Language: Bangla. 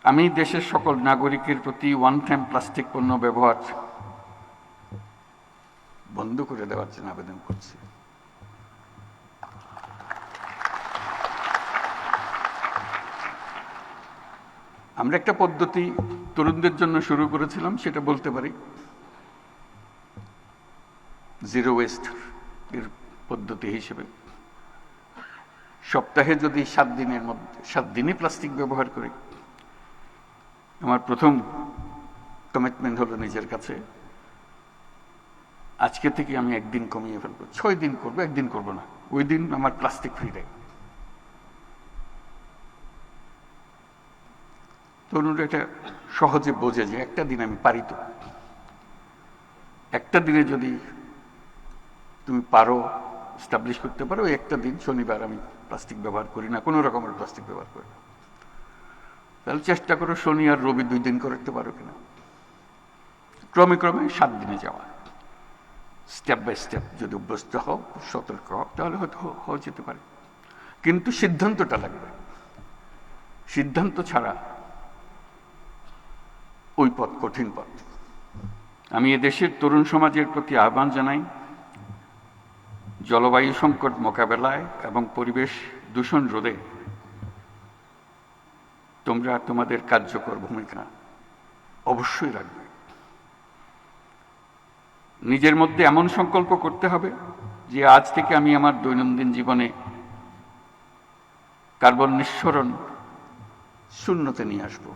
আমি দেশের সকল নাগরিকের প্রতি ওয়ান টাইম প্লাস্টিক পণ্য ব্যবহার বন্ধ করে দেওয়ার জন্য আবেদন করছি। আমরা একটা পদ্ধতি তরুণদের জন্য শুরু করেছিলাম, সেটা বলতে পারি জিরো ওয়েস্ট এর পদ্ধতি হিসেবে সপ্তাহে যদি 7 দিনের মধ্যে 7 দিনই প্লাস্টিক ব্যবহার করি, আমার প্রথম কমিটমেন্ট হলো নিজের কাছে, আজকে থেকে আমি 1 দিন কমিয়ে ফেলবো। 6 দিন করবো, 1 দিন করবো না। ওই দিন আমার প্লাস্টিক ফ্রি ডে। তরুণরা এটা সহজে বোঝে যে একটা দিন আমি পারি। তো একটা দিনে যদি তুমি পারো এস্টাবলিশ করতে পারো, একটা দিন শনিবার আমি প্লাস্টিক ব্যবহার করি না, কোনো রকমের প্লাস্টিক ব্যবহার করি না, তাহলে চেষ্টা করো শনি আর রবি 2 দিন করতে পারো কিনা। ক্রমে ক্রমে 7 দিনে যাওয়া, স্টেপ বাই স্টেপ যদি অভ্যস্ত হও, সতর্ক হও, তাহলে হয়তো হয়ে যেতে পারে। কিন্তু সিদ্ধান্তটা লাগবে। সিদ্ধান্ত ছাড়া ওই পথ কঠিন পথ। আমি এদেশের তরুণ সমাজের প্রতি আহ্বান জানাই, জলবায়ু সংকট মোকাবেলায় এবং পরিবেশ দূষণ রোধে তোমরা তোমাদের কার্যকর ভূমিকা অবশ্যই রাখবে। নিজের মধ্যে এমন সংকল্প করতে হবে যে আজ থেকে আমি আমার দৈনন্দিন জীবনে কার্বন নিঃসরণ শূন্যতে নিয়ে আসবো।